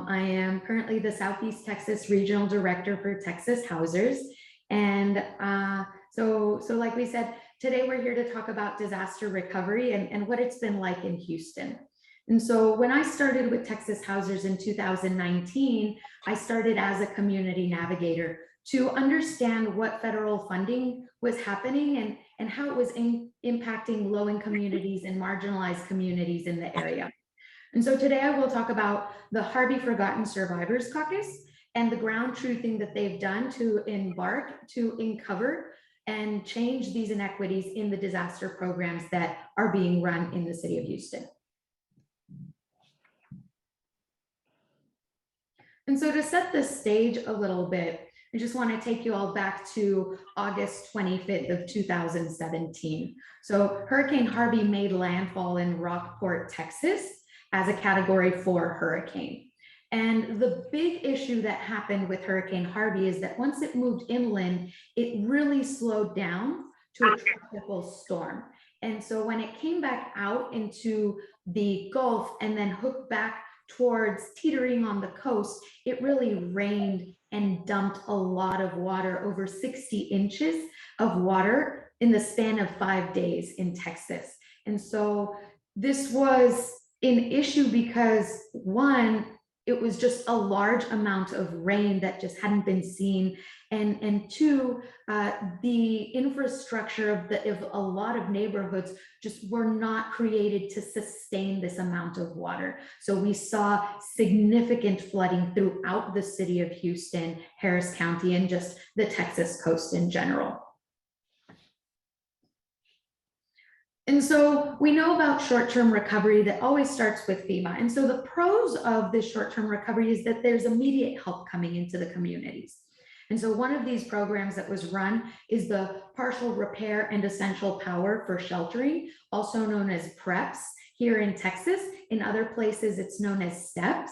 I am currently the Southeast Texas Regional Director for Texas Housers. And so like we said, today we're here to talk about disaster recovery and what it's been like in Houston. And so when I started with Texas Housers in 2019, I started as a community navigator to understand what federal funding was happening and how it was impacting low-income communities and marginalized communities in the area. And so today I will talk about the Harvey Forgotten Survivors Caucus and the ground truthing that they've done to embark to uncover and change these inequities in the disaster programs that are being run in the city of Houston. And so to set the stage a little bit, I just want to take you all back to August 25th of 2017. So Hurricane Harvey made landfall in Rockport, Texas as a Category 4 hurricane. And the big issue that happened with Hurricane Harvey is that once it moved inland, it really slowed down to a tropical storm. And so when it came back out into the Gulf and then hooked back towards teetering on the coast, it really rained and dumped a lot of water, over 60 inches of water in the span of 5 days in Texas. And so this was an issue because, one, it was just a large amount of rain that just hadn't been seen. And two, the infrastructure of a lot of neighborhoods just were not created to sustain this amount of water. So we saw significant flooding throughout the city of Houston, Harris County, and just the Texas coast in general. And so we know about short-term recovery that always starts with FEMA. And so the pros of this short-term recovery is that there's immediate help coming into the communities. And so one of these programs that was run is the Partial Repair and Essential Power for Sheltering, also known as PREPS here in Texas. In other places, it's known as STEPS.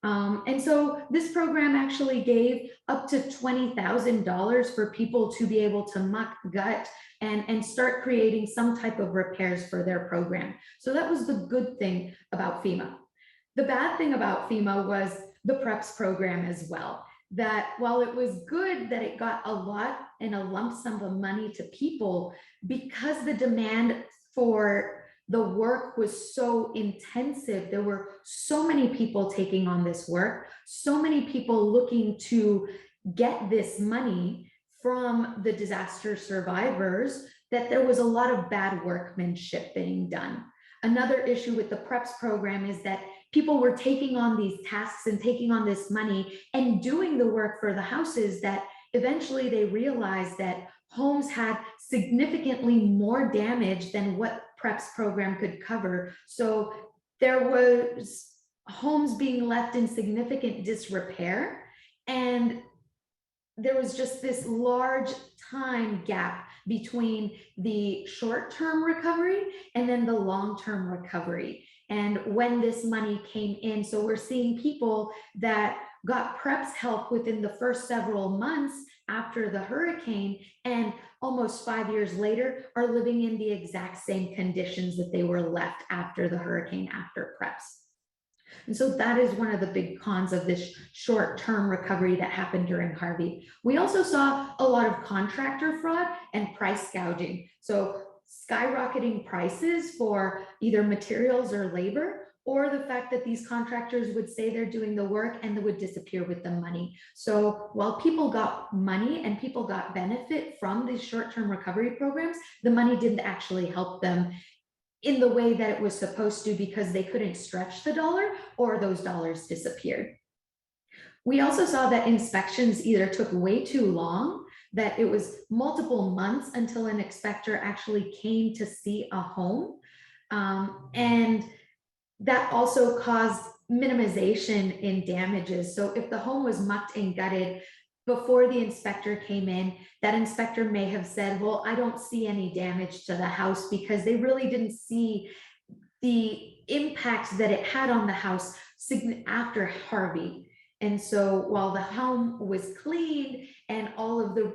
And so this program actually gave up to $20,000 for people to be able to muck, gut, and start creating some type of repairs for their program. So that was the good thing about FEMA. The bad thing about FEMA was the PREPS program as well, that while it was good that it got a lot and a lump sum of money to people, because the demand for the work was so intensive, there were so many people taking on this work, so many people looking to get this money from the disaster survivors, that there was a lot of bad workmanship being done. Another issue with the PREPS program is that people were taking on these tasks and taking on this money and doing the work for the houses that eventually they realized that homes had significantly more damage than what PREPS program could cover. So there was homes being left in significant disrepair, and there was just this large time gap between the short-term recovery and then the long-term recovery. And when this money came in, so we're seeing people that got PREPS help within the first several months after the hurricane, and almost 5 years later are living in the exact same conditions that they were left after the hurricane, after PREPS. And so that is one of the big cons of this short-term recovery that happened during Harvey. We also saw a lot of contractor fraud and price gouging. So skyrocketing prices for either materials or labor, or the fact that these contractors would say they're doing the work and they would disappear with the money. So while people got money and people got benefit from these short-term recovery programs, the money didn't actually help them in the way that it was supposed to, because they couldn't stretch the dollar or those dollars disappeared. We also saw that inspections either took way too long, that it was multiple months until an inspector actually came to see a home. And that also caused minimization in damages. So if the home was mucked and gutted before the inspector came in, that inspector may have said, well, I don't see any damage to the house, because they really didn't see the impact that it had on the house after Harvey. And so while the home was cleaned and all of the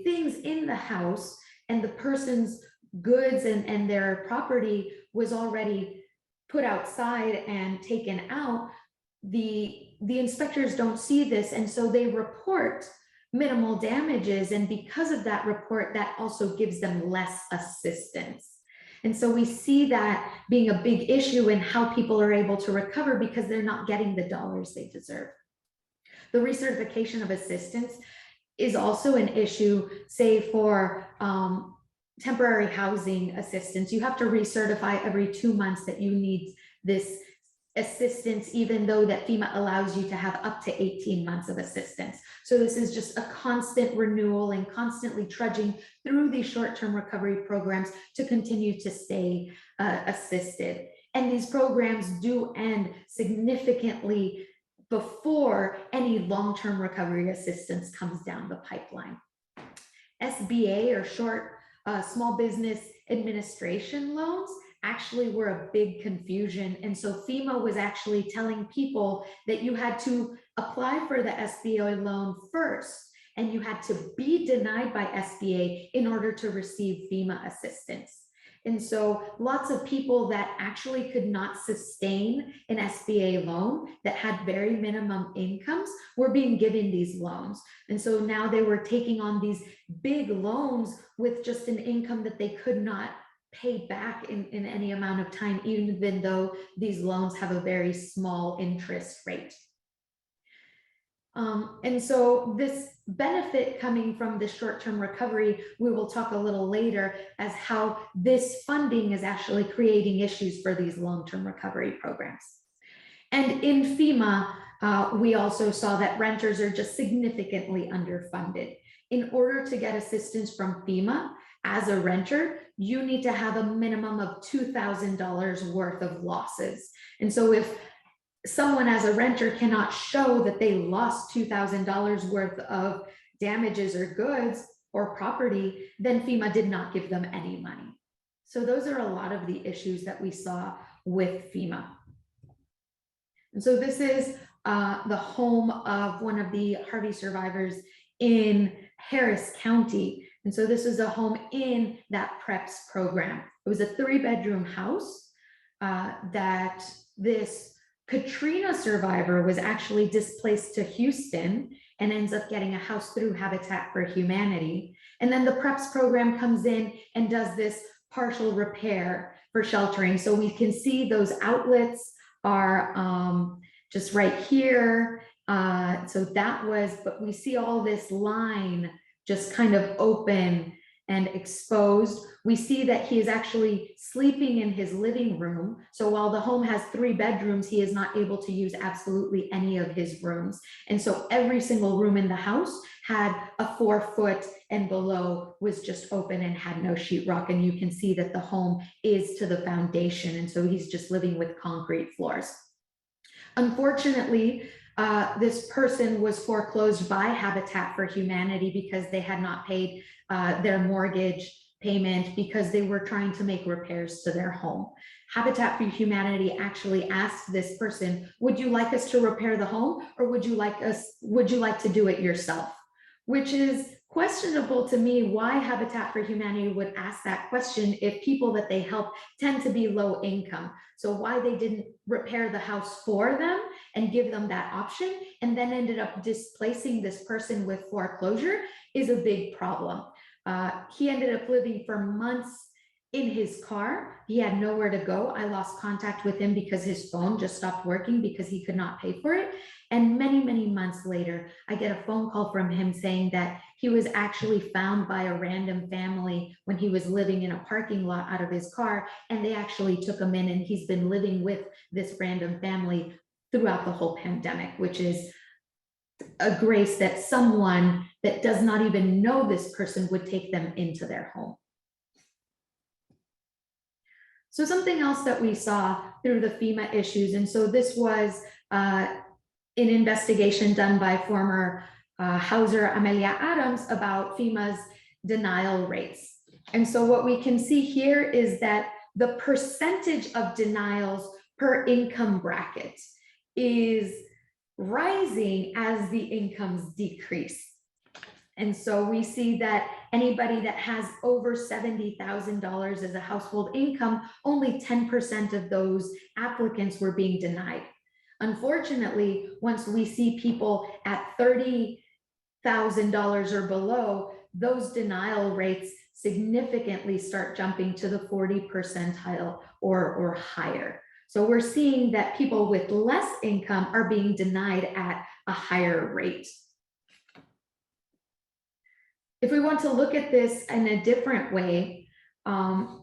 things in the house and the person's goods and their property was already put outside and taken out, the inspectors don't see this, and so they report minimal damages, and because of that report, that also gives them less assistance. And so we see that being a big issue in how people are able to recover because they're not getting the dollars they deserve. The recertification of assistance is also an issue, say for temporary housing assistance. You have to recertify every 2 months that you need this assistance, even though that FEMA allows you to have up to 18 months of assistance. So this is just a constant renewal and constantly trudging through these short-term recovery programs to continue to stay assisted. And these programs do end significantly before any long-term recovery assistance comes down the pipeline. SBA, or small business administration loans, actually were a big confusion. And so FEMA was actually telling people that you had to apply for the SBA loan first, and you had to be denied by SBA in order to receive FEMA assistance. And so lots of people that actually could not sustain an SBA loan, that had very minimum incomes, were being given these loans. And so now they were taking on these big loans with just an income that they could not pay back in any amount of time, even though these loans have a very small interest rate. And so this benefit coming from the short-term recovery, we will talk a little later as how this funding is actually creating issues for these long-term recovery programs. And in FEMA, we also saw that renters are just significantly underfunded. In order to get assistance from FEMA as a renter, you need to have a minimum of $2,000 worth of losses. And so if someone as a renter cannot show that they lost $2,000 worth of damages or goods or property, then FEMA did not give them any money. So those are a lot of the issues that we saw with FEMA. And so this is the home of one of the Harvey survivors in Harris County. And so this is a home in that PREPS program. It was a 3-bedroom house that this Katrina survivor was actually displaced to Houston and ends up getting a house through Habitat for Humanity. And then the PREPS program comes in and does this partial repair for sheltering. So we can see those outlets are just right here. So that was, but we see all this line just kind of open and exposed. We see that he is actually sleeping in his living room. So while the home has 3 bedrooms, he is not able to use absolutely any of his rooms. And so every single room in the house had a 4-foot and below was just open and had no sheetrock. And you can see that the home is to the foundation. And so he's just living with concrete floors. Unfortunately, this person was foreclosed by Habitat for Humanity because they had not paid their mortgage payment because they were trying to make repairs to their home. Habitat for Humanity actually asked this person, would you like us to repair the home, or would you like to do it yourself? Which is questionable to me, why Habitat for Humanity would ask that question if people that they help tend to be low income. So why they didn't repair the house for them and give them that option, and then ended up displacing this person with foreclosure, is a big problem. He ended up living for months in his car. He had nowhere to go. I lost contact with him because his phone just stopped working because he could not pay for it. And many, many months later, I get a phone call from him saying that he was actually found by a random family when he was living in a parking lot out of his car, and they actually took him in, and he's been living with this random family throughout the whole pandemic, which is a grace that someone that does not even know this person would take them into their home. So something else that we saw through the FEMA issues, and so this was an investigation done by former Hauser Amelia Adams about FEMA's denial rates. And so what we can see here is that the percentage of denials per income bracket is rising as the incomes decrease. And so we see that anybody that has over $70,000 as a household income, only 10% of those applicants were being denied. Unfortunately, once we see people at $30,000 or below, those denial rates significantly start jumping to the 40 percentile or higher. So we're seeing that people with less income are being denied at a higher rate. If we want to look at this in a different way,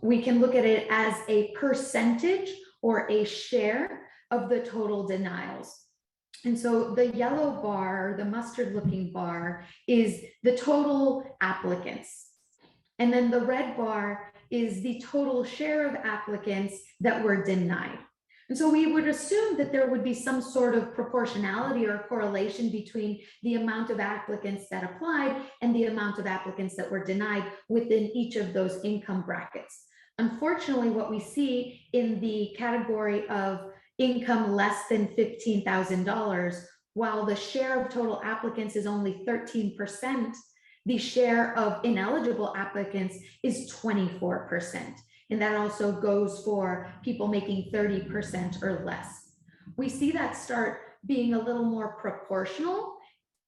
we can look at it as a percentage or a share of the total denials. And so the yellow bar, the mustard looking bar, is the total applicants. And then the red bar is the total share of applicants that were denied. And so we would assume that there would be some sort of proportionality or correlation between the amount of applicants that applied and the amount of applicants that were denied within each of those income brackets. Unfortunately, what we see in the category of income less than $15,000, while the share of total applicants is only 13%, the share of ineligible applicants is 24%. And that also goes for people making 30% or less. We see that start being a little more proportional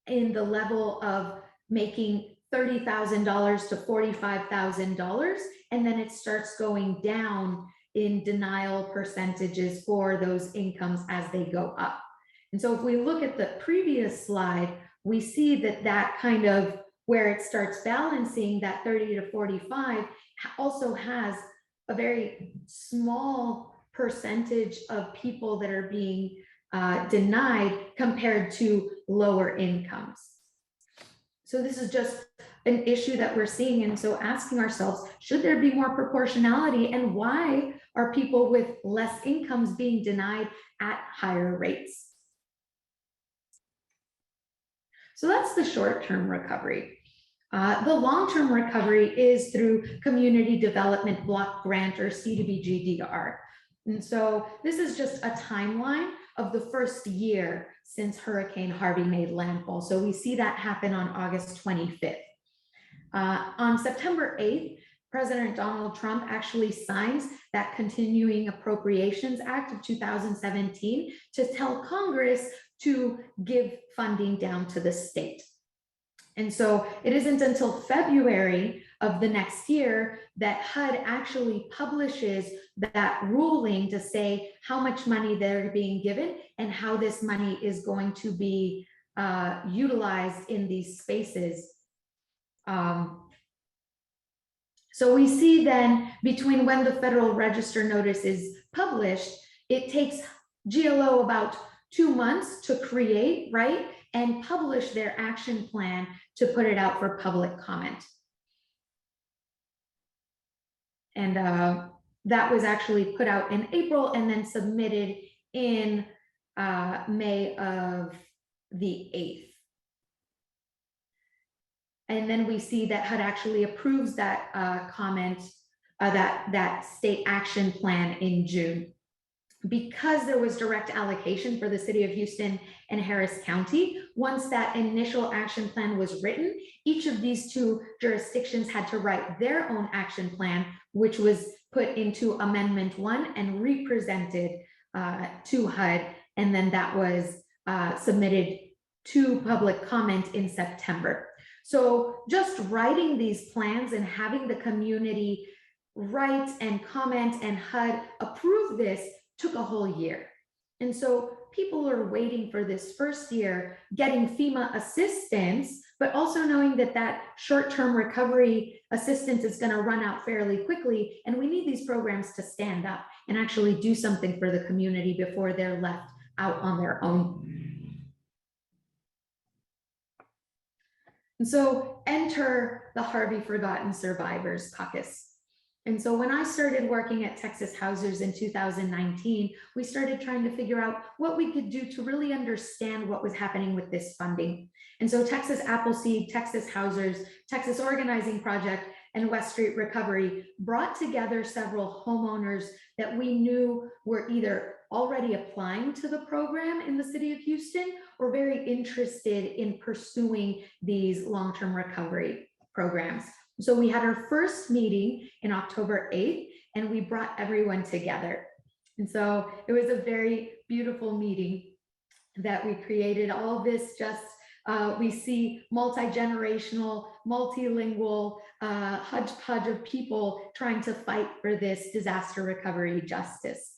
in the level of making $30,000 to $45,000, and then it starts going down in denial percentages for those incomes as they go up. And so if we look at the previous slide, we see that that kind of where it starts balancing, that 30 to 45 also has a very small percentage of people that are being denied compared to lower incomes. So this is just an issue that we're seeing. And so asking ourselves, should there be more proportionality, and why are people with less incomes being denied at higher rates? So that's the short-term recovery. The long-term recovery is through Community Development Block Grant, or CDBG-DR. And so this is just a timeline of the first year since Hurricane Harvey made landfall. So we see that happen on August 25th. On September 8th, President Donald Trump actually signs that Continuing Appropriations Act of 2017 to tell Congress to give funding down to the state. And so it isn't until February of the next year that HUD actually publishes that ruling to say how much money they're being given and how this money is going to be utilized in these spaces. So we see then between when the Federal Register notice is published, it takes GLO about 2 months to create, right, and publish their action plan to put it out for public comment. And that was actually put out in April and then submitted in May of the 8th. And then we see that HUD actually approves that comment, that state action plan in June. Because there was direct allocation for the city of Houston and Harris County, once that initial action plan was written, each of these two jurisdictions had to write their own action plan, which was put into Amendment 1 and represented to HUD. And then that was submitted to public comment in September. So just writing these plans and having the community write and comment and HUD approve this took a whole year. And so people are waiting for this first year, getting FEMA assistance, but also knowing that that short-term recovery assistance is going to run out fairly quickly. And we need these programs to stand up and actually do something for the community before they're left out on their own. And so enter the Harvey Forgotten Survivors Caucus. And so when I started working at Texas Housers in 2019, we started trying to figure out what we could do to really understand what was happening with this funding. And so Texas Appleseed, Texas Housers, Texas Organizing Project, and West Street Recovery brought together several homeowners that we knew were either already applying to the program in the city of Houston or very interested in pursuing these long-term recovery programs. So we had our first meeting in October 8th, and we brought everyone together. And so it was a very beautiful meeting that we created. All this just, we see multi-generational, multilingual, hodgepodge of people trying to fight for this disaster recovery justice.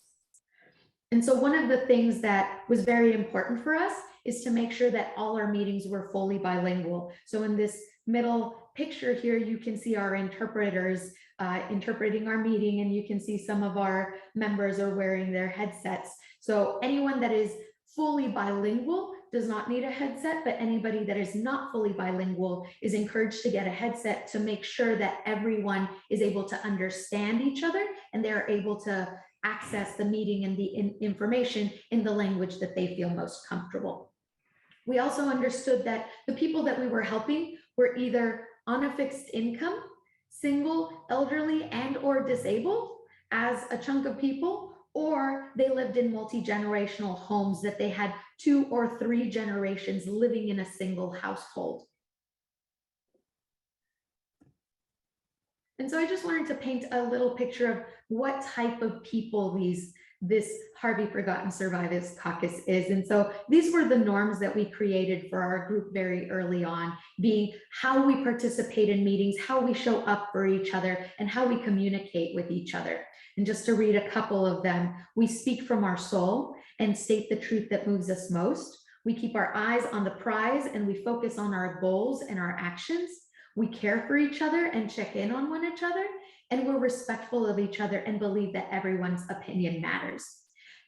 And so one of the things that was very important for us is to make sure that all our meetings were fully bilingual. So in this middle picture here, you can see our interpreters interpreting our meeting, and you can see some of our members are wearing their headsets. So anyone that is fully bilingual does not need a headset, but anybody that is not fully bilingual is encouraged to get a headset to make sure that everyone is able to understand each other and they're able to access the meeting and the information in the language that they feel most comfortable. We also understood that the people that we were helping were either on a fixed income, single, elderly, and or disabled as a chunk of people, or they lived in multi-generational homes that they had 2 or 3 generations living in a single household. And so I just wanted to paint a little picture of what type of people this Harvey Forgotten Survivors Caucus is. And so these were the norms that we created for our group very early on, being how we participate in meetings, how we show up for each other, and how we communicate with each other. And just to read a couple of them, we speak from our soul and state the truth that moves us most. We keep our eyes on the prize and we focus on our goals and our actions. We care for each other and check in on one another, and we're respectful of each other and believe that everyone's opinion matters.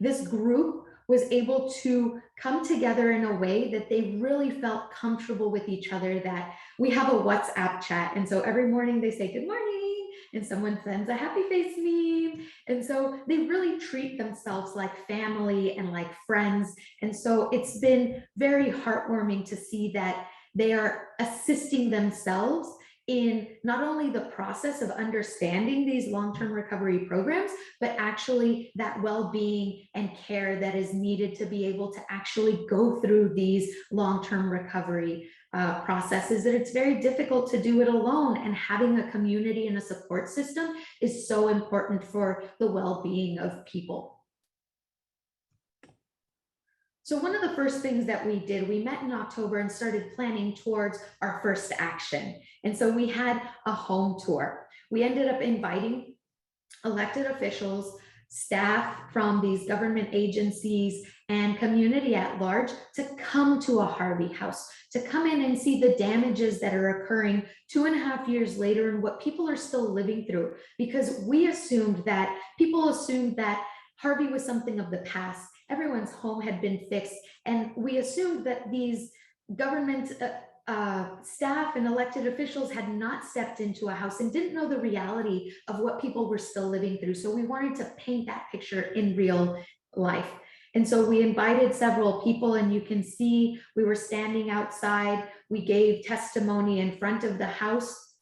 This group was able to come together in a way that they really felt comfortable with each other, that we have a WhatsApp chat. And so every morning they say, good morning, and someone sends a happy face meme. And so they really treat themselves like family and like friends. And so it's been very heartwarming to see that they are assisting themselves in not only the process of understanding these long-term recovery programs, but actually that well-being and care that is needed to be able to actually go through these long-term recovery processes. And it's very difficult to do it alone, and having a community and a support system is so important for the well-being of people. So one of the first things that we did, we met in October and started planning towards our first action. And so we had a home tour. We ended up inviting elected officials, staff from these government agencies, and community at large to come to a Harvey house, to come in and see the damages that are occurring 2.5 years later and what people are still living through. Because people assumed that Harvey was something of the past. Everyone's home had been fixed, and we assumed that these government staff and elected officials had not stepped into a house and didn't know the reality of what people were still living through. So we wanted to paint that picture in real life. And so we invited several people, and you can see we were standing outside. We gave testimony in front of the house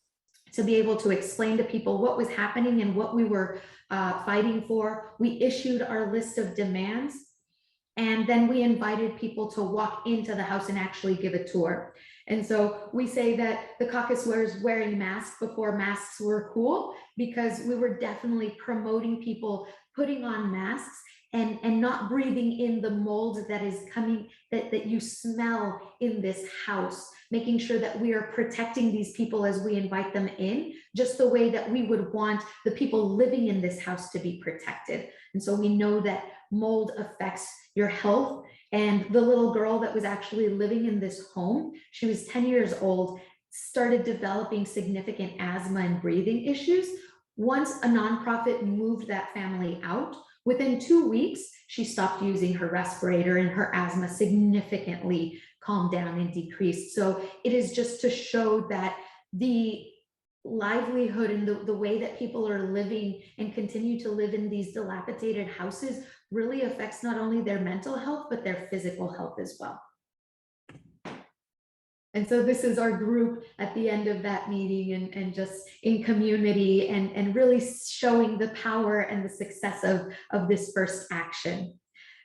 to be able to explain to people what was happening and what we were fighting for. We issued our list of demands, and then we invited people to walk into the house and actually give a tour. And so we say that the caucus was wearing masks before masks were cool, because we were definitely promoting people putting on masks and not breathing in the mold that is coming, that you smell in this house, making sure that we are protecting these people as we invite them in, just the way that we would want the people living in this house to be protected. And so we know that mold affects your health. And the little girl that was actually living in this home, she was 10 years old, started developing significant asthma and breathing issues. Once a nonprofit moved that family out, within 2 weeks, she stopped using her respirator and her asthma significantly calmed down and decreased. So it is just to show that the livelihood and the way that people are living and continue to live in these dilapidated houses really affects not only their mental health, but their physical health as well. And so this is our group at the end of that meeting, and just in community, and really showing the power and the success of this first action.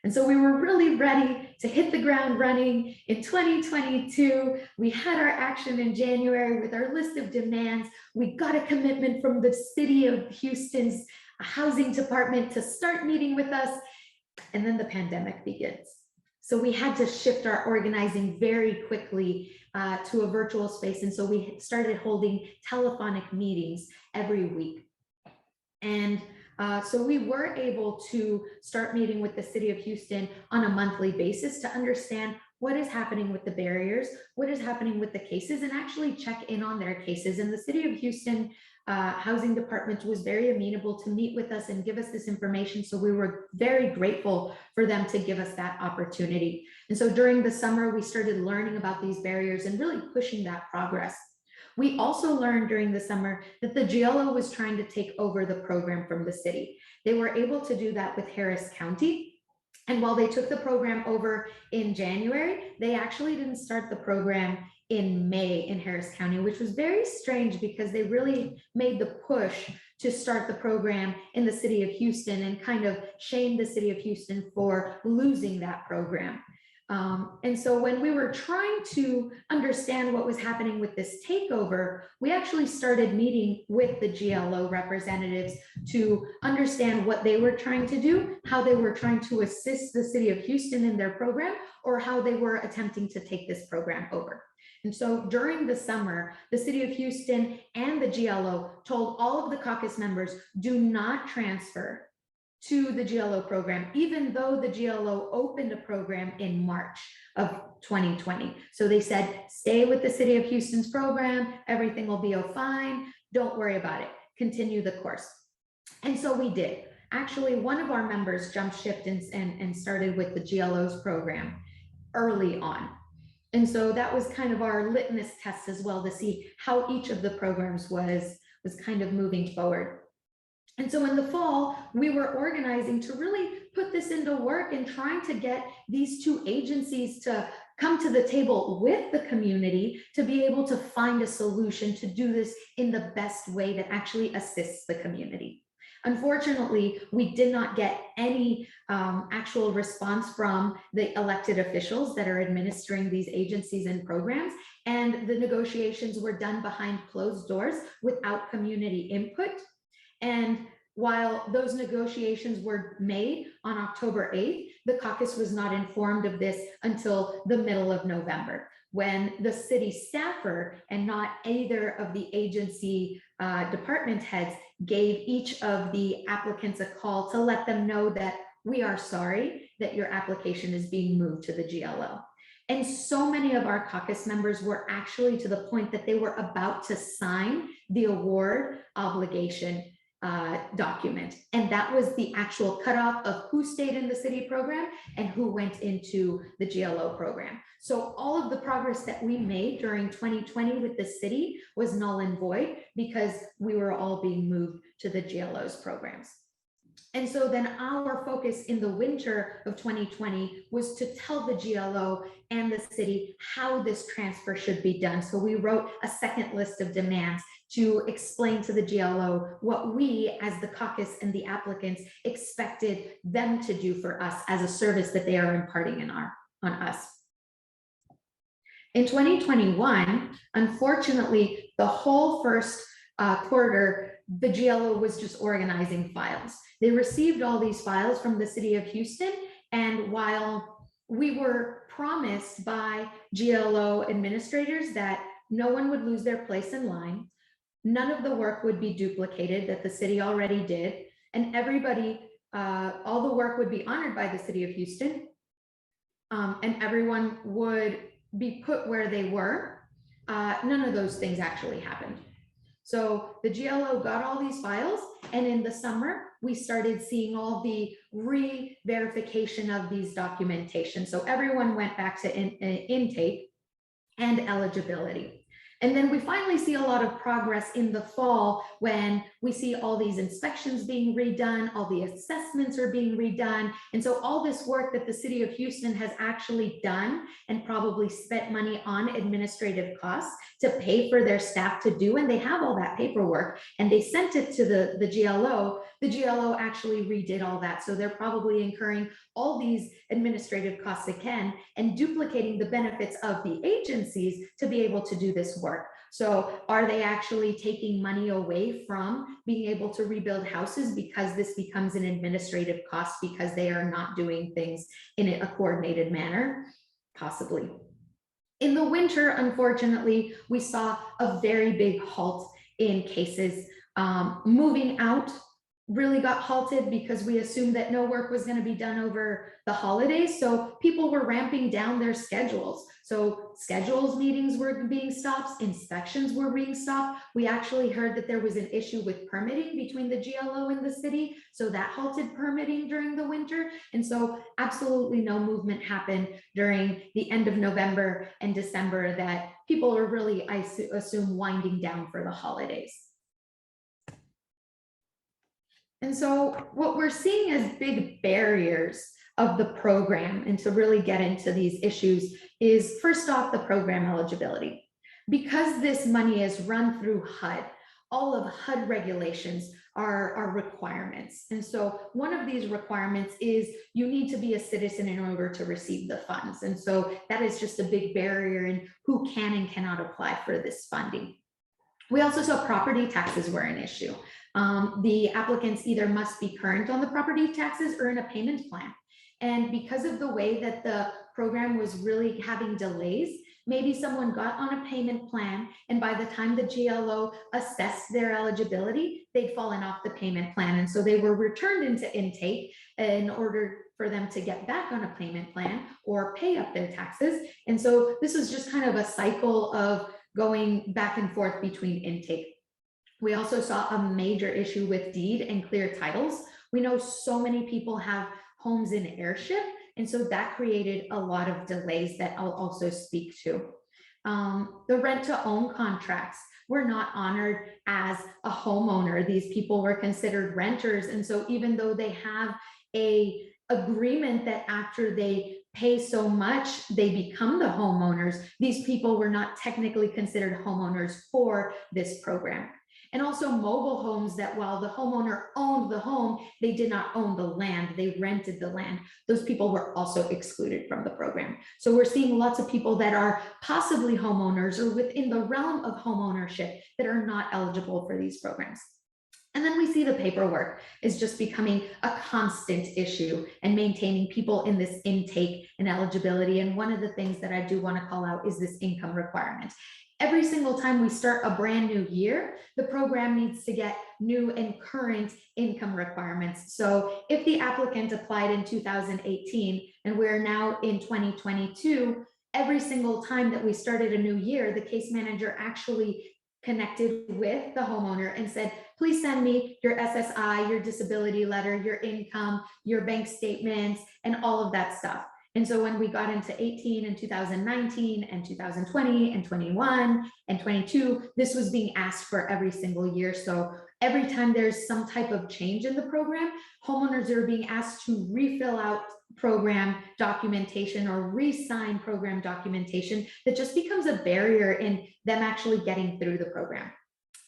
And so we were really ready to hit the ground running in 2022. We had our action in January with our list of demands. We got a commitment from the city of Houston's housing department to start meeting with us. And then the pandemic begins. So we had to shift our organizing very quickly to a virtual space. And so we started holding telephonic meetings every week. And so we were able to start meeting with the city of Houston on a monthly basis to understand what is happening with the barriers, what is happening with the cases, and actually check in on their cases. And the city of Houston housing department was very amenable to meet with us and give us this information. So we were very grateful for them to give us that opportunity. And so during the summer, we started learning about these barriers and really pushing that progress. We also learned during the summer that the GLO was trying to take over the program from the city. They were able to do that with Harris County. And while they took the program over in January, they actually didn't start the program in May in Harris County, which was very strange because they really made the push to start the program in the city of Houston and kind of shamed the city of Houston for losing that program. And so when we were trying to understand what was happening with this takeover, we actually started meeting with the GLO representatives to understand what they were trying to do, how they were trying to assist the city of Houston in their program, or how they were attempting to take this program over. And so during the summer, the city of Houston and the GLO told all of the caucus members, do not transfer to the GLO program, even though the GLO opened a program in March of 2020. So they said, stay with the city of Houston's program, everything will be fine, don't worry about it, continue the course. And so we did. Actually, one of our members jumped ship and started with the GLO's program early on. And so that was kind of our litmus test as well to see how each of the programs was kind of moving forward. And so in the fall, we were organizing to really put this into work and trying to get these two agencies to come to the table with the community to be able to find a solution to do this in the best way that actually assists the community. Unfortunately, we did not get any actual response from the elected officials that are administering these agencies and programs, and the negotiations were done behind closed doors without community input. And while those negotiations were made on October 8th, the caucus was not informed of this until the middle of November, when the city staffer and not either of the agency department heads gave each of the applicants a call to let them know that we are sorry that your application is being moved to the GLO. And so many of our caucus members were actually to the point that they were about to sign the award obligation document. And that was the actual cutoff of who stayed in the city program and who went into the GLO program. So all of the progress that we made during 2020 with the city was null and void because we were all being moved to the GLO's programs. And so then our focus in the winter of 2020 was to tell the GLO and the city how this transfer should be done. So we wrote a second list of demands to explain to the GLO what we as the caucus and the applicants expected them to do for us as a service that they are imparting on us. In 2021, unfortunately, the whole first quarter, the GLO was just organizing files. They received all these files from the city of Houston, and while we were promised by GLO administrators that no one would lose their place in line, none of the work would be duplicated that the city already did, and everybody, all the work would be honored by the city of Houston, and everyone would be put where they were. None of those things actually happened. So the GLO got all these files, and in the summer, we started seeing all the re-verification of these documentation. So everyone went back to intake and eligibility. And then we finally see a lot of progress in the fall when we see all these inspections being redone, all the assessments are being redone. And so all this work that the city of Houston has actually done and probably spent money on administrative costs to pay for their staff to do, and they have all that paperwork and they sent it to the GLO. The GLO actually redid all that. So they're probably incurring all these administrative costs again and duplicating the benefits of the agencies to be able to do this work. So are they actually taking money away from being able to rebuild houses because this becomes an administrative cost because they are not doing things in a coordinated manner? Possibly. In the winter, unfortunately, we saw a very big halt in cases. Moving out really got halted because we assumed that no work was going to be done over the holidays. So people were ramping down their schedules. So schedules meetings were being stopped, inspections were being stopped. We actually heard that there was an issue with permitting between the GLO and the city. So that halted permitting during the winter. And so absolutely no movement happened during the end of November and December that people are really, I assume, winding down for the holidays. And so what we're seeing as big barriers of the program, and to really get into these issues, is first off, the program eligibility. Because this money is run through HUD, all of HUD regulations are requirements. And so one of these requirements is you need to be a citizen in order to receive the funds. And so that is just a big barrier in who can and cannot apply for this funding. We also saw property taxes were an issue. The applicants either must be current on the property taxes or in a payment plan. And because of the way that the program was really having delays, maybe someone got on a payment plan and by the time the GLO assessed their eligibility, they'd fallen off the payment plan. And so they were returned into intake in order for them to get back on a payment plan or pay up their taxes. And so this is just kind of a cycle of going back and forth between intake. We also saw a major issue with deed and clear titles. We know so many people have homes in airship, and so that created a lot of delays that I'll also speak to. The rent to own contracts were not honored as a homeowner. These people were considered renters, and so even though they have a agreement that after they pay so much, they become the homeowners, these people were not technically considered homeowners for this program. And also mobile homes that while the homeowner owned the home, they did not own the land, they rented the land. Those people were also excluded from the program. So we're seeing lots of people that are possibly homeowners or within the realm of homeownership that are not eligible for these programs. And then we see the paperwork is just becoming a constant issue and maintaining people in this intake and eligibility. And one of the things that I do want to call out is this income requirement. Every single time we start a brand new year, the program needs to get new and current income requirements. So if the applicant applied in 2018 and we're now in 2022, every single time that we started a new year, the case manager actually connected with the homeowner and said, please send me your SSI, your disability letter, your income, your bank statements, and all of that stuff. And so when we got into 18 and 2019 and 2020 and 21 and 22, this was being asked for every single year. So every time there's some type of change in the program, homeowners are being asked to refill out program documentation or re-sign program documentation that just becomes a barrier in them actually getting through the program.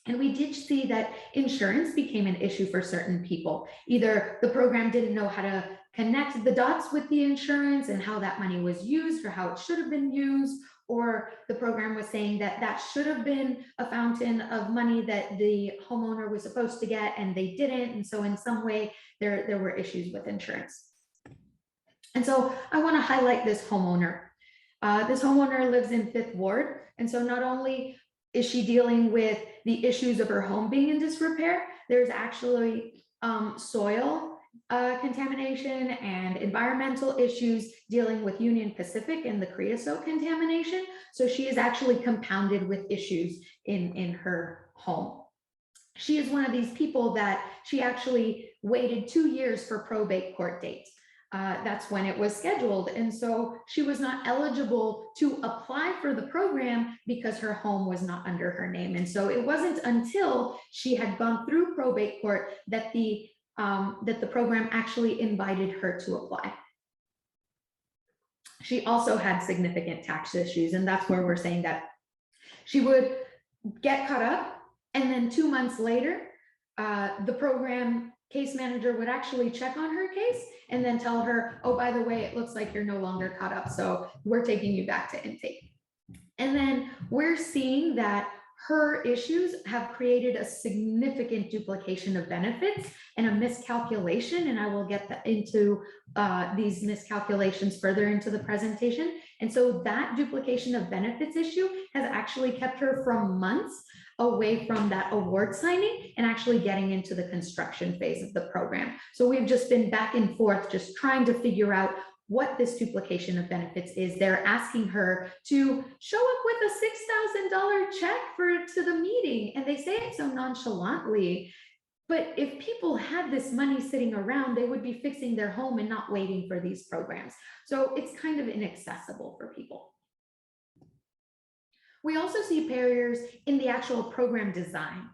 And we did see that insurance became an issue for certain people. Either the program didn't know how to connect the dots with the insurance and how that money was used or how it should have been used, or the program was saying that that should have been a fountain of money that the homeowner was supposed to get and they didn't. And so in some way there were issues with insurance. And so I want to highlight this homeowner. This homeowner lives in 5th Ward. And so not only is she dealing with the issues of her home being in disrepair, there's actually soil contamination and environmental issues dealing with Union Pacific and the creosote contamination. So she is actually compounded with issues in her home. She is one of these people that she actually waited 2 years for probate court date. that's when it was scheduled. And so she was not eligible to apply for the program because her home was not under her name. And so it wasn't until she had gone through probate court that the program actually invited her to apply. She also had significant tax issues, and that's where we're saying that she would get caught up, and then 2 months later, the program case manager would actually check on her case and then tell her, oh, by the way, it looks like you're no longer caught up, so we're taking you back to intake. And then we're seeing that her issues have created a significant duplication of benefits and a miscalculation, and I will get into these miscalculations further into the presentation. And so that duplication of benefits issue has actually kept her from months away from that award signing and actually getting into the construction phase of the program. So we've just been back and forth just trying to figure out what this duplication of benefits is. They're asking her to show up with a $6,000 check to the meeting, and they say it so nonchalantly. But if people had this money sitting around, they would be fixing their home and not waiting for these programs. So it's kind of inaccessible for people. We also see barriers in the actual program design.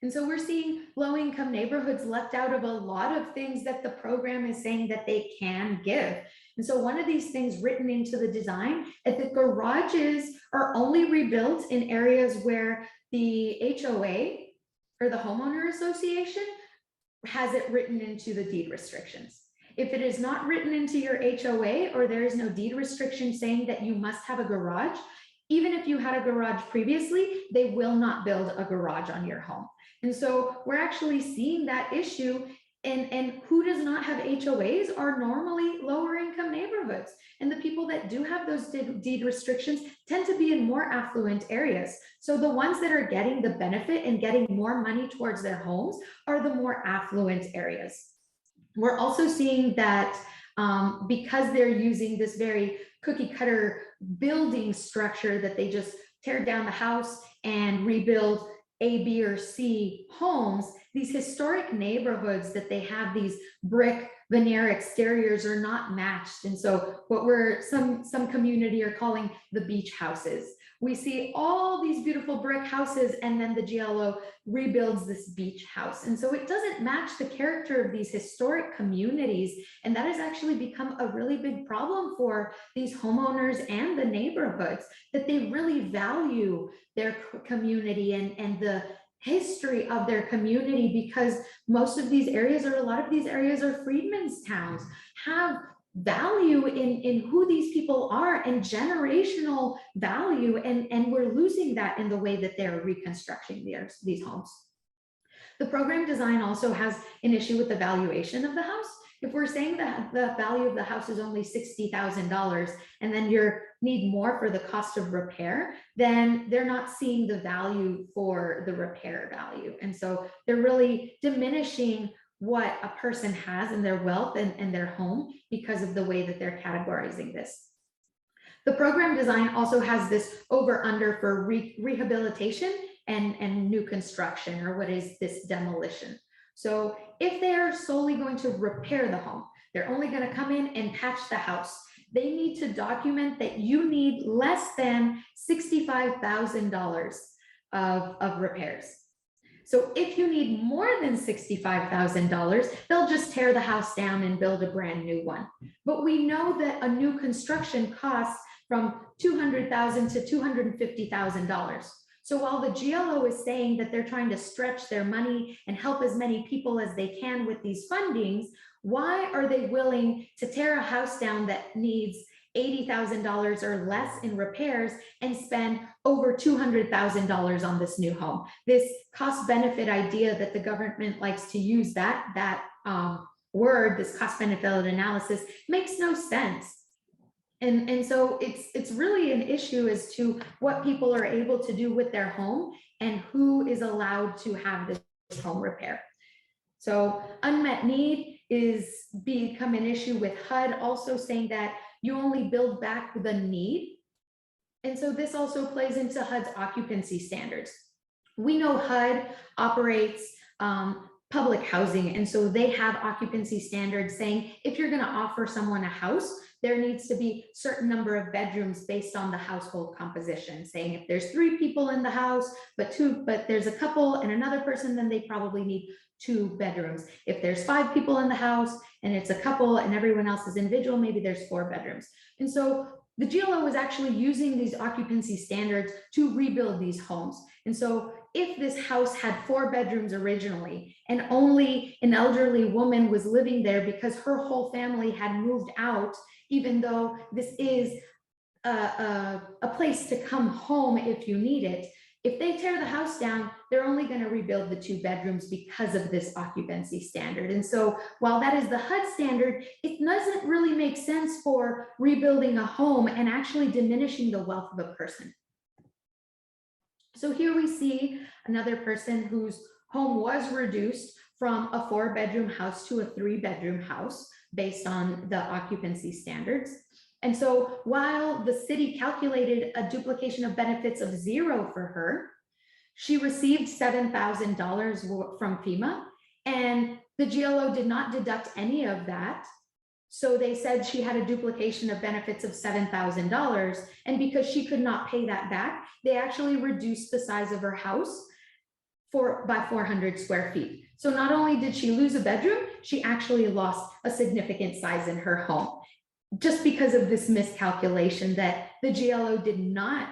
And so we're seeing low-income neighborhoods left out of a lot of things that the program is saying that they can give. And so one of these things written into the design is that garages are only rebuilt in areas where the HOA or the homeowner association has it written into the deed restrictions. If it is not written into your HOA, or there is no deed restriction saying that you must have a garage, even if you had a garage previously, they will not build a garage on your home. And so we're actually seeing that issue, and who does not have HOAs are normally lower income neighborhoods. And the people that do have those deed restrictions tend to be in more affluent areas. So the ones that are getting the benefit and getting more money towards their homes are the more affluent areas. We're also seeing that because they're using this very cookie cutter building structure, that they just tear down the house and rebuild A, B, or C homes, these historic neighborhoods that they have these brick veneer exteriors are not matched. And so what some community are calling the beach houses. We see all these beautiful brick houses, and then the GLO rebuilds this beach house. And so it doesn't match the character of these historic communities. And that has actually become a really big problem for these homeowners and the neighborhoods, that they really value their community and the history of their community, because most of these areas, or a lot of these areas, are freedmen's towns, have value in who these people are and generational value, and we're losing that in the way that they're reconstructing these homes. The program design also has an issue with the valuation of the house. If we're saying that the value of the house is only $60,000, and then you need more for the cost of repair, then they're not seeing the value for the repair value. And so they're really diminishing what a person has in their wealth and their home because of the way that they're categorizing this. The program design also has this over under for rehabilitation and new construction, or what is this demolition. So if they're solely going to repair the home, they're only going to come in and patch the house, they need to document that you need less than $65,000 of repairs. So if you need more than $65,000, they'll just tear the house down and build a brand new one. But we know that a new construction costs from $200,000 to $250,000. So while the GLO is saying that they're trying to stretch their money and help as many people as they can with these fundings, why are they willing to tear a house down that needs $80,000 or less in repairs and spend over $200,000 on this new home? This cost benefit idea that the government likes to use, that word, this cost benefit analysis, makes no sense. And so it's really an issue as to what people are able to do with their home and who is allowed to have this home repair. So unmet need is become an issue with HUD also saying that you only build back the need. And so this also plays into HUD's occupancy standards. We know HUD operates public housing. And so they have occupancy standards saying, if you're going to offer someone a house, there needs to be a certain number of bedrooms based on the household composition, saying if there's 3 people in the house, but there's a couple and another person, then they probably need 2 bedrooms. If there's 5 people in the house and it's a couple and everyone else is individual, maybe there's 4 bedrooms. And so the GLO was actually using these occupancy standards to rebuild these homes. And so if this house had 4 bedrooms originally and only an elderly woman was living there because her whole family had moved out, even though this is a place to come home if you need it, if they tear the house down, they're only going to rebuild the 2 bedrooms because of this occupancy standard. And so while that is the HUD standard, it doesn't really make sense for rebuilding a home and actually diminishing the wealth of a person. So here we see another person whose home was reduced from a 4-bedroom house to a 3-bedroom house based on the occupancy standards. And so while the city calculated a duplication of benefits of 0 for her, she received $7,000 from FEMA, and the GLO did not deduct any of that. So they said she had a duplication of benefits of $7,000. And because she could not pay that back, they actually reduced the size of her house by 400 square feet. So not only did she lose a bedroom, she actually lost a significant size in her home, just because of this miscalculation that the GLO did not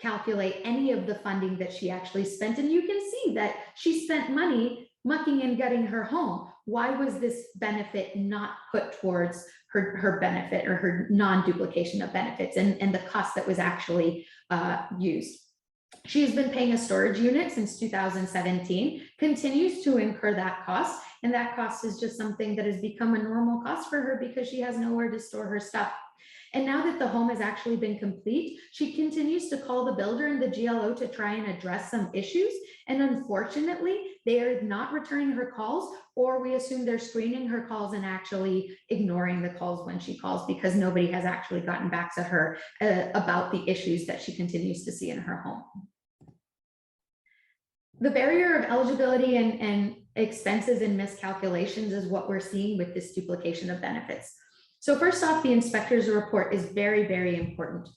calculate any of the funding that she actually spent. And you can see that she spent money mucking and gutting her home. Why was this benefit not put towards her benefit or her non-duplication of benefits and the cost that was actually used? She has been paying a storage unit since 2017, continues to incur that cost, and that cost is just something that has become a normal cost for her because she has nowhere to store her stuff. And now that the home has actually been complete, she continues to call the builder and the GLO to try and address some issues. And unfortunately, they are not returning her calls, or we assume they're screening her calls and actually ignoring the calls when she calls because nobody has actually gotten back to her about the issues that she continues to see in her home. The barrier of eligibility and expenses and miscalculations is what we're seeing with this duplication of benefits. So first off, the inspector's report is very, very important.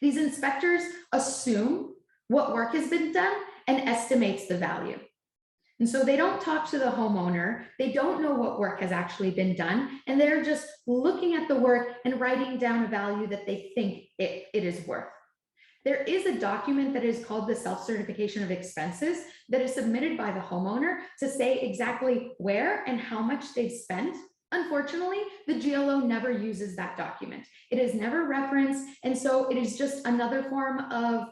These inspectors assume what work has been done and estimates the value. And so they don't talk to the homeowner, they don't know what work has actually been done, and they're just looking at the work and writing down a value that they think it is worth. There is a document that is called the self-certification of expenses that is submitted by the homeowner to say exactly where and how much they've spent. Unfortunately, the GLO never uses that document. It is never referenced, and so it is just another form of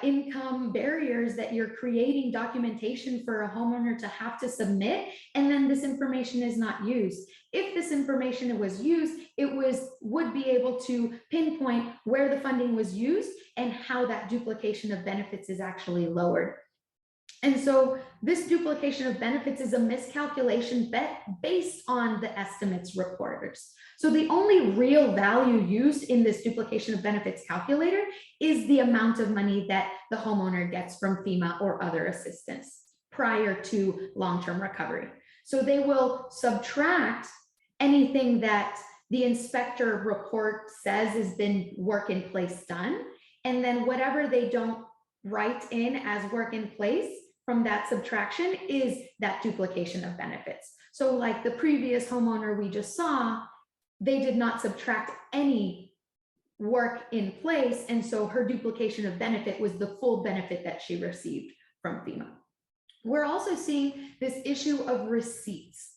income barriers that you're creating documentation for a homeowner to have to submit, and then this information is not used. If this information was used, it would be able to pinpoint where the funding was used and how that duplication of benefits is actually lowered. And so this duplication of benefits is a miscalculation based on the estimates reporters. So the only real value used in this duplication of benefits calculator is the amount of money that the homeowner gets from FEMA or other assistance prior to long-term recovery. So they will subtract anything that the inspector report says has been work in place done, and then whatever they don't write in as work in place from that subtraction is that duplication of benefits. So like the previous homeowner we just saw, they did not subtract any work in place, and so her duplication of benefit was the full benefit that she received from FEMA. We're also seeing this issue of receipts.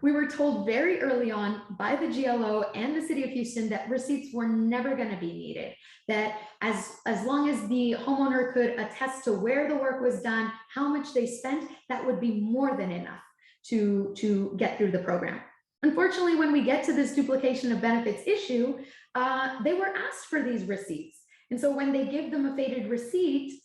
We were told very early on by the GLO and the City of Houston that receipts were never going to be needed, that as long as the homeowner could attest to where the work was done, how much they spent, that would be more than enough to get through the program. Unfortunately, when we get to this duplication of benefits issue, they were asked for these receipts. And so when they give them a faded receipt,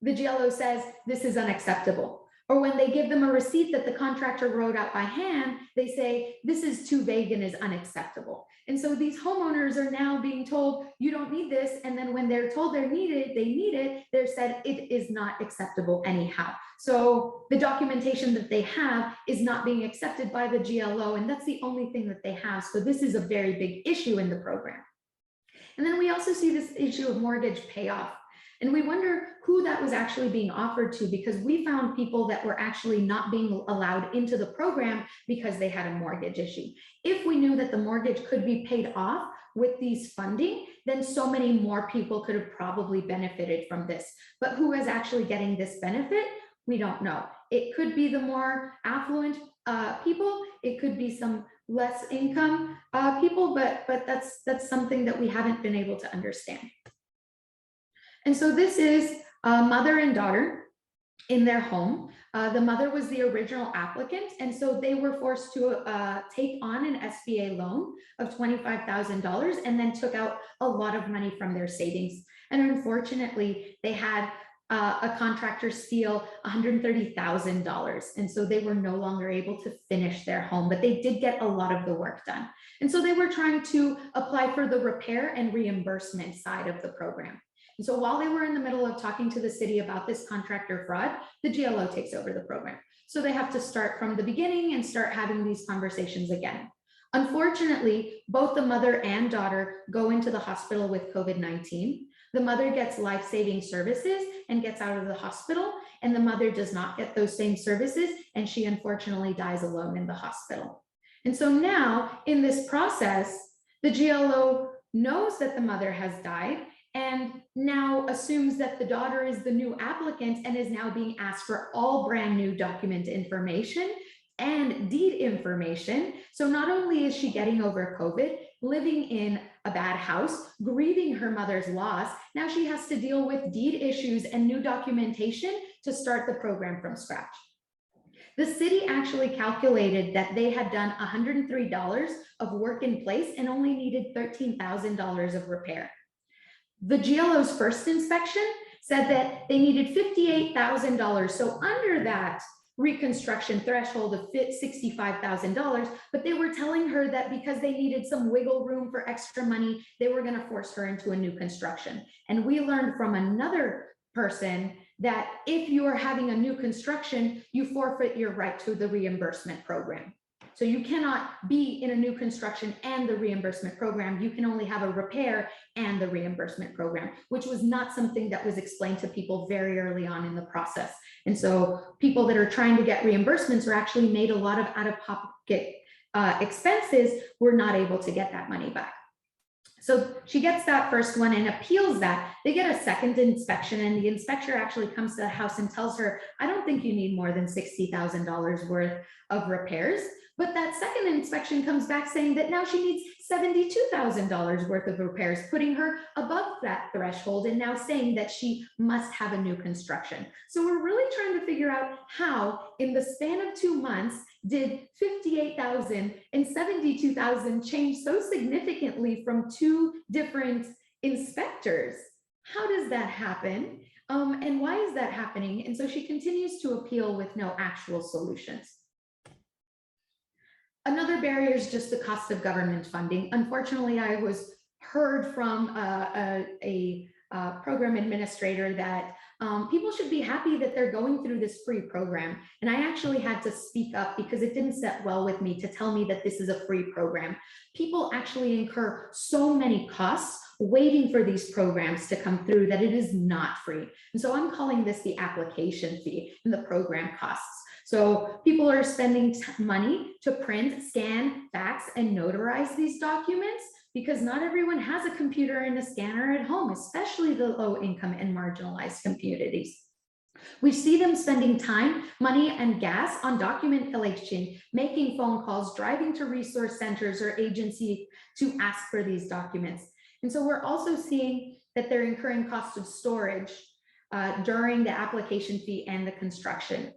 the GLO says, this is unacceptable. Or when they give them a receipt that the contractor wrote out by hand, they say, this is too vague and is unacceptable. And so these homeowners are now being told, you don't need this. And then when they're told they need it, they're said it is not acceptable anyhow. So the documentation that they have is not being accepted by the GLO, and that's the only thing that they have. So this is a very big issue in the program. And then we also see this issue of mortgage payoff. And we wonder who that was actually being offered to, because we found people that were actually not being allowed into the program because they had a mortgage issue. If we knew that the mortgage could be paid off with these funding, then so many more people could have probably benefited from this. But who is actually getting this benefit? We don't know. It could be the more affluent people. It could be some less income people, but that's something that we haven't been able to understand. And so this is a mother and daughter in their home. The mother was the original applicant, and so they were forced to take on an SBA loan of $25,000 and then took out a lot of money from their savings. And unfortunately, they had a contractor steal $130,000. And so they were no longer able to finish their home, but they did get a lot of the work done. And so they were trying to apply for the repair and reimbursement side of the program. And so while they were in the middle of talking to the city about this contractor fraud, the GLO takes over the program. So they have to start from the beginning and start having these conversations again. Unfortunately, both the mother and daughter go into the hospital with COVID-19. The mother gets life-saving services and gets out of the hospital, and the mother does not get those same services, and she unfortunately dies alone in the hospital. And so now in this process, the GLO knows that the mother has died and now assumes that the daughter is the new applicant and is now being asked for all brand new document information and deed information. So not only is she getting over COVID, living in a bad house, grieving her mother's loss, now she has to deal with deed issues and new documentation to start the program from scratch. The city actually calculated that they had done $103 of work in place and only needed $13,000 of repair. The GLO's first inspection said that they needed $58,000. So under that reconstruction threshold of $65,000, but they were telling her that because they needed some wiggle room for extra money, they were going to force her into a new construction. And we learned from another person that if you are having a new construction, you forfeit your right to the reimbursement program. So you cannot be in a new construction and the reimbursement program. You can only have a repair and the reimbursement program, which was not something that was explained to people very early on in the process. And so people that are trying to get reimbursements or actually made a lot of out-of-pocket expenses were not able to get that money back. So she gets that first one and appeals that. They get a second inspection, and the inspector actually comes to the house and tells her, I don't think you need more than $60,000 worth of repairs. But that second inspection comes back saying that now she needs $72,000 worth of repairs, putting her above that threshold and now saying that she must have a new construction. So we're really trying to figure out how in the span of 2 months did $58,000 and $72,000 change so significantly from two different inspectors. How does that happen? And why is that happening? And so she continues to appeal with no actual solutions. Another barrier is just the cost of government funding. Unfortunately, I was heard from a program administrator that people should be happy that they're going through this free program. And I actually had to speak up because it didn't sit well with me to tell me that this is a free program. People actually incur so many costs waiting for these programs to come through that it is not free. And so I'm calling this the application fee and the program costs. So people are spending money to print, scan, fax, and notarize these documents because not everyone has a computer and a scanner at home, especially the low income and marginalized communities. We see them spending time, money, and gas on document collection, making phone calls, driving to resource centers or agencies to ask for these documents. And so we're also seeing that they're incurring costs of storage during the application fee and the construction.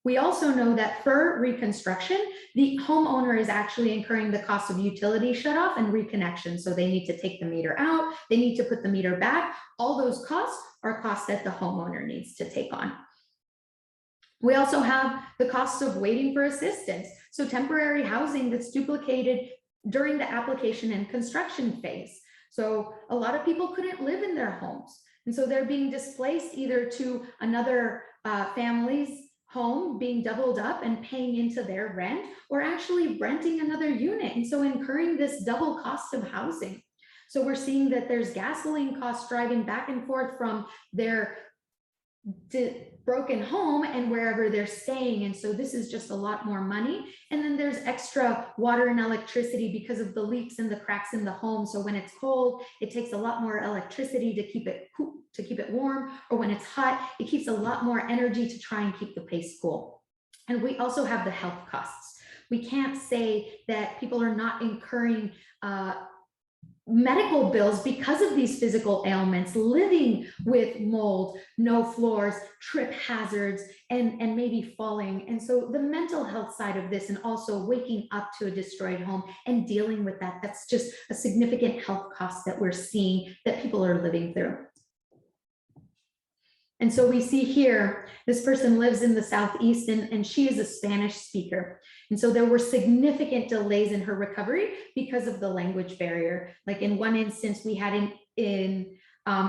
We also know that for reconstruction, the homeowner is actually incurring the cost of utility shutoff and reconnection. So they need to take the meter out, they need to put the meter back. All those costs are costs that the homeowner needs to take on. We also have the cost of waiting for assistance. So temporary housing that's duplicated during the application and construction phase. So a lot of people couldn't live in their homes. And so they're being displaced either to another family's home, being doubled up and paying into their rent, or actually renting another unit. And so incurring this double cost of housing. So we're seeing that there's gasoline costs driving back and forth from their broken home and wherever they're staying. And so this is just a lot more money. And then there's extra water and electricity because of the leaks and the cracks in the home. So when it's cold, it takes a lot more electricity to keep it warm, or when it's hot, it keeps a lot more energy to try and keep the place cool. And we also have the health costs. We can't say that people are not incurring medical bills because of these physical ailments, living with mold, no floors, trip hazards, and maybe falling. And so the mental health side of this, and also waking up to a destroyed home and dealing with that, that's just a significant health cost that we're seeing that people are living through. And so we see here, this person lives in the Southeast, and she is a Spanish speaker. And so there were significant delays in her recovery because of the language barrier. Like in one instance, we had an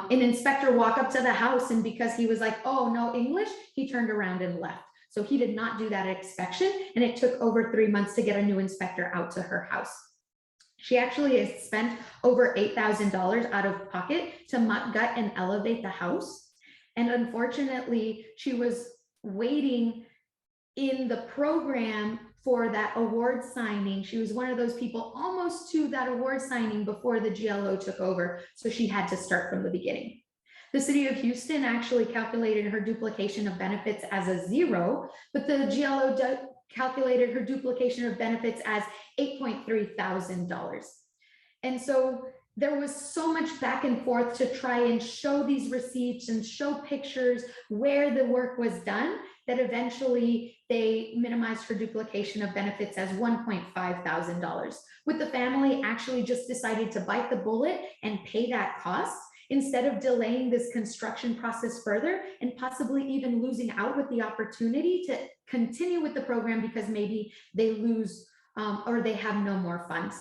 inspector walk up to the house, and because he was like, oh, no English, he turned around and left. So he did not do that inspection, and it took over 3 months to get a new inspector out to her house. She actually has spent over $8,000 out of pocket to muck, gut, and elevate the house. And unfortunately, she was waiting in the program for that award signing. She was one of those people almost to that award signing before the GLO took over. So she had to start from the beginning. The city of Houston actually calculated her duplication of benefits as a 0, but the GLO calculated her duplication of benefits as $8.3 thousand. And so there was so much back and forth to try and show these receipts and show pictures where the work was done, that eventually they minimized her duplication of benefits as $1.5 thousand, with the family actually just decided to bite the bullet and pay that cost instead of delaying this construction process further and possibly even losing out with the opportunity to continue with the program because maybe they lose or they have no more funds.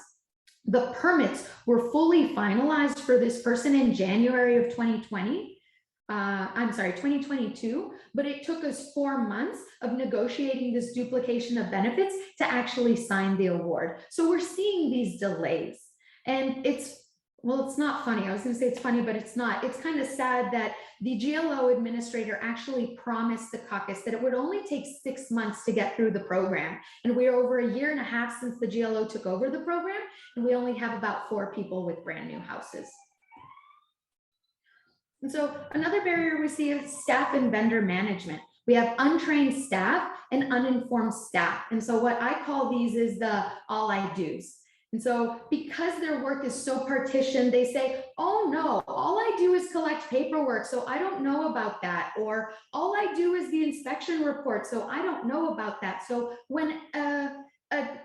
The permits were fully finalized for this person in January of 2022, but it took us 4 months of negotiating this duplication of benefits to actually sign the award. So we're seeing these delays, and it's not funny. I was going to say it's funny, but it's not. It's kind of sad that the GLO administrator actually promised the caucus that it would only take 6 months to get through the program. And we're over 1.5 years since the GLO took over the program, and we only have about 4 people with brand new houses. And so another barrier we see is staff and vendor management. We have untrained staff and uninformed staff. And so what I call these is the all I do's. And so because their work is so partitioned, they say, oh no, all I do is collect paperwork, so I don't know about that. Or all I do is the inspection report, so I don't know about that. So when an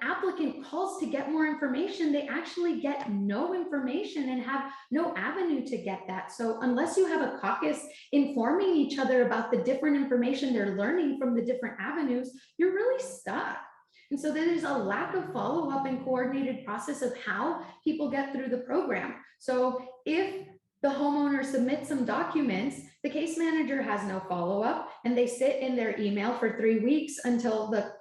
applicant calls to get more information, they actually get no information and have no avenue to get that. So unless you have a caucus informing each other about the different information they're learning from the different avenues, you're really stuck. And so there's a lack of follow-up and coordinated process of how people get through the program. So if the homeowner submits some documents, the case manager has no follow-up, and they sit in their email for 3 weeks until the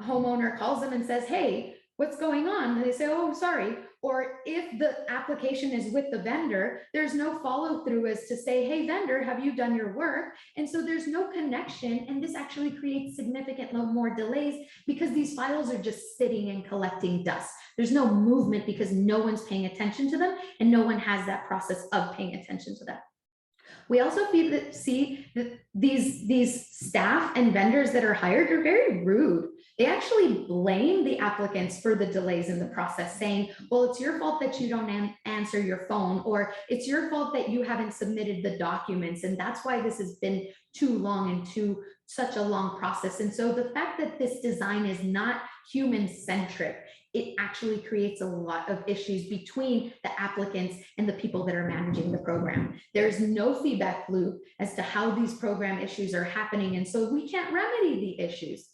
homeowner calls them and says, hey, what's going on? And they say, oh, sorry. Or if the application is with the vendor, there's no follow through as to say, hey, vendor, have you done your work? And so there's no connection. And this actually creates significant more delays because these files are just sitting and collecting dust. There's no movement because no one's paying attention to them, and no one has that process of paying attention to them. We also see that these staff and vendors that are hired are very rude. They actually blame the applicants for the delays in the process, saying, well, it's your fault that you don't answer your phone, or it's your fault that you haven't submitted the documents, and that's why this has been too long and too such a long process. And so the fact that this design is not human-centric, it actually creates a lot of issues between the applicants and the people that are managing the program. There's no feedback loop as to how these program issues are happening, and so we can't remedy the issues.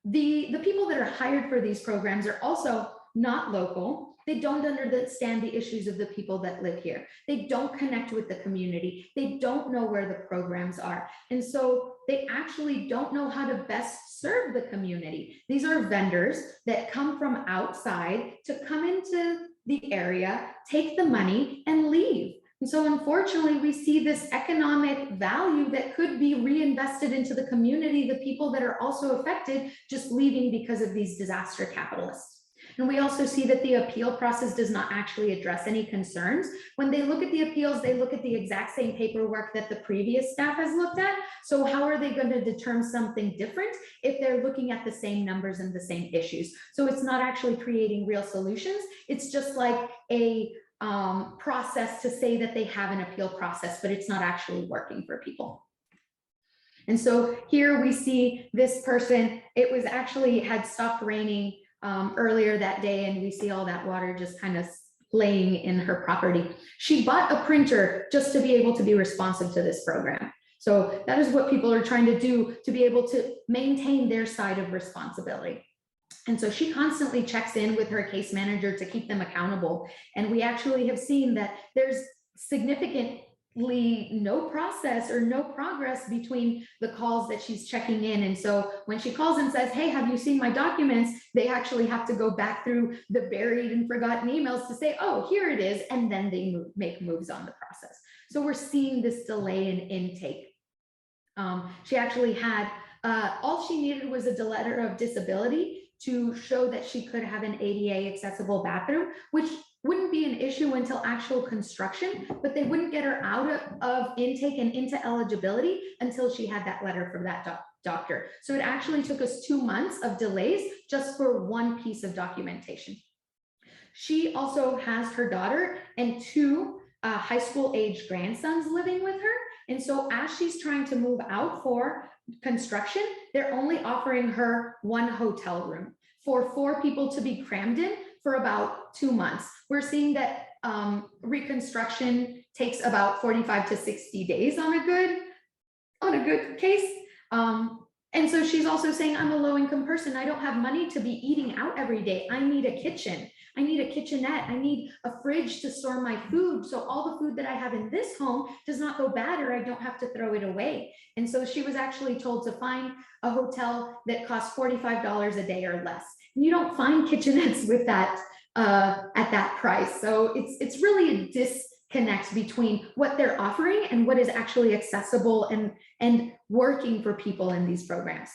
The people that are hired for these programs are also not local. They don't understand the issues of the people that live here. They don't connect with the community. They don't know where the programs are. And so they actually don't know how to best serve the community. These are vendors that come from outside to come into the area, take the money and leave. And so unfortunately, we see this economic value that could be reinvested into the community, the people that are also affected, just leaving because of these disaster capitalists. And we also see that the appeal process does not actually address any concerns. When they look at the appeals, they look at the exact same paperwork that the previous staff has looked at. So how are they going to determine something different if they're looking at the same numbers and the same issues? So it's not actually creating real solutions. It's just like a process to say that they have an appeal process, but it's not actually working for people. And so here we see this person, it was actually had stopped raining earlier that day, and we see all that water just kind of laying in her property. She bought a printer just to be able to be responsive to this program. So that is what people are trying to do to be able to maintain their side of responsibility. And so she constantly checks in with her case manager to keep them accountable. And we actually have seen that there's significantly no process or no progress between the calls that she's checking in. And so when she calls and says, hey, have you seen my documents? They actually have to go back through the buried and forgotten emails to say, oh, here it is. And then they make moves on the process. So we're seeing this delay in intake. She actually had, all she needed was a letter of disability to show that she could have an ADA accessible bathroom, which wouldn't be an issue until actual construction, but they wouldn't get her out of intake and into eligibility until she had that letter from that doctor. So it actually took us 2 months of delays just for one piece of documentation. She also has her daughter and 2 high school age grandsons living with her. And so as she's trying to move out for construction, they're only offering her 1 hotel room for 4 people to be crammed in for about 2 months. We're seeing that reconstruction takes about 45 to 60 days on a good case. And so she's also saying, I'm a low income person. I don't have money to be eating out every day. I need a kitchen. I need a kitchenette. I need a fridge to store my food. So all the food that I have in this home does not go bad, or I don't have to throw it away. And so she was actually told to find a hotel that costs $45 a day or less. And you don't find kitchenettes with that at that price. So it's really a disconnect between what they're offering and what is actually accessible and working for people in these programs.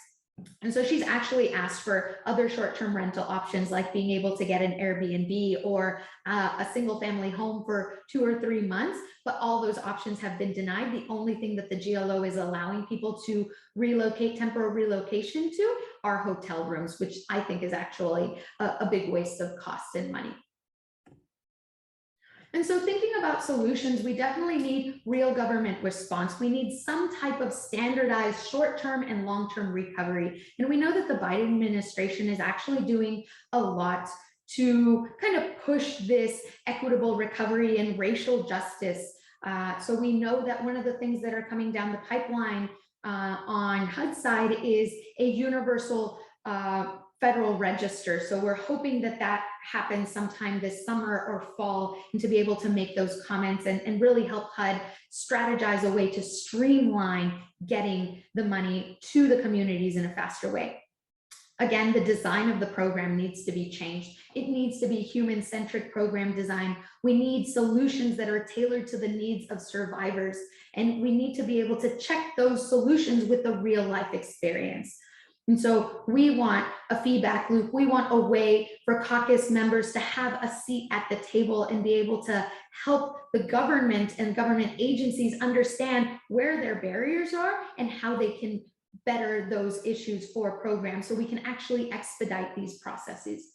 And so she's actually asked for other short-term rental options, like being able to get an Airbnb or a single family home for 2 or 3 months, but all those options have been denied. The only thing that the GLO is allowing people to relocate, temporary relocation to, are hotel rooms, which I think is actually a big waste of cost and money. And so thinking about solutions, we definitely need real government response. We need some type of standardized short-term and long-term recovery. And we know that the Biden administration is actually doing a lot to kind of push this equitable recovery and racial justice. So we know that one of the things that are coming down the pipeline on HUD side is a universal federal register. So we're hoping that that happens sometime this summer or fall, and to be able to make those comments and really help HUD strategize a way to streamline getting the money to the communities in a faster way. Again, the design of the program needs to be changed. It needs to be human-centric program design. We need solutions that are tailored to the needs of survivors, and we need to be able to check those solutions with the real life experience. And so we want a feedback loop. We want a way for caucus members to have a seat at the table and be able to help the government and government agencies understand where their barriers are and how they can better those issues for programs, so we can actually expedite these processes.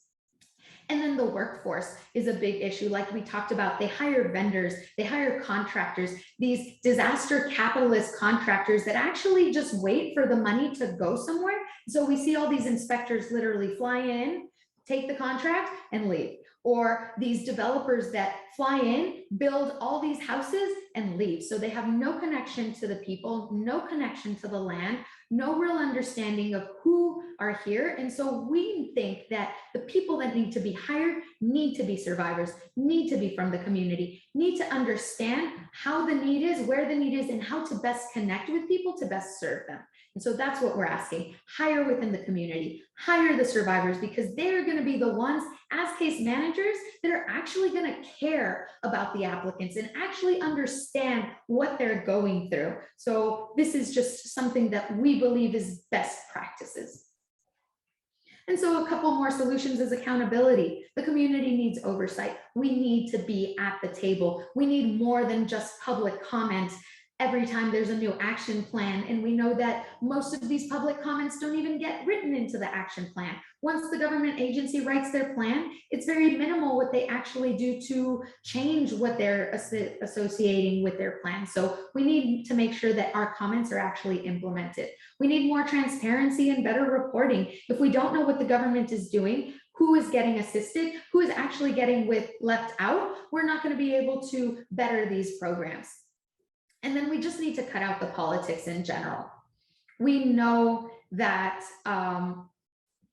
And then the workforce is a big issue. Like we talked about, they hire vendors, they hire contractors, these disaster capitalist contractors that actually just wait for the money to go somewhere. So we see all these inspectors literally fly in, take the contract and leave. Or these developers that fly in, build all these houses and leave. So they have no connection to the people, no connection to the land, no real understanding of who are here. And so we think that the people that need to be hired need to be survivors, need to be from the community, need to understand how the need is, where the need is, and how to best connect with people to best serve them. And so that's what we're asking. Hire within the community, hire the survivors, because they're going to be the ones as case managers that are actually going to care about the applicants and actually understand what they're going through. So this is just something that we believe is best practices. And so a couple more solutions is accountability. The community needs oversight. We need to be at the table. We need more than just public comment every time there's a new action plan. And we know that most of these public comments don't even get written into the action plan. Once the government agency writes their plan, it's very minimal what they actually do to change what they're associating with their plan. So we need to make sure that our comments are actually implemented. We need more transparency and better reporting. If we don't know what the government is doing, who is getting assisted, who is actually getting left out, we're not going to be able to better these programs. And then we just need to cut out the politics in general. We know that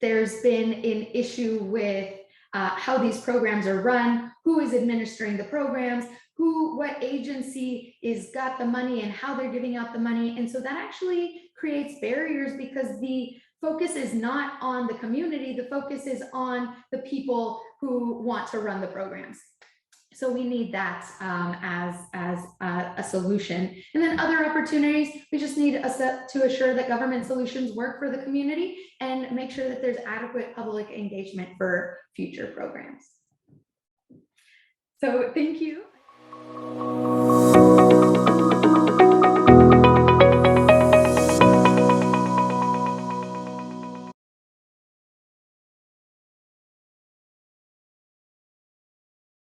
there's been an issue with how these programs are run, who is administering the programs, what agency is got the money and how they're giving out the money. And so that actually creates barriers because the focus is not on the community, the focus is on the people who want to run the programs. So we need that as a solution. And then other opportunities, we just need to assure that government solutions work for the community and make sure that there's adequate public engagement for future programs. So thank you.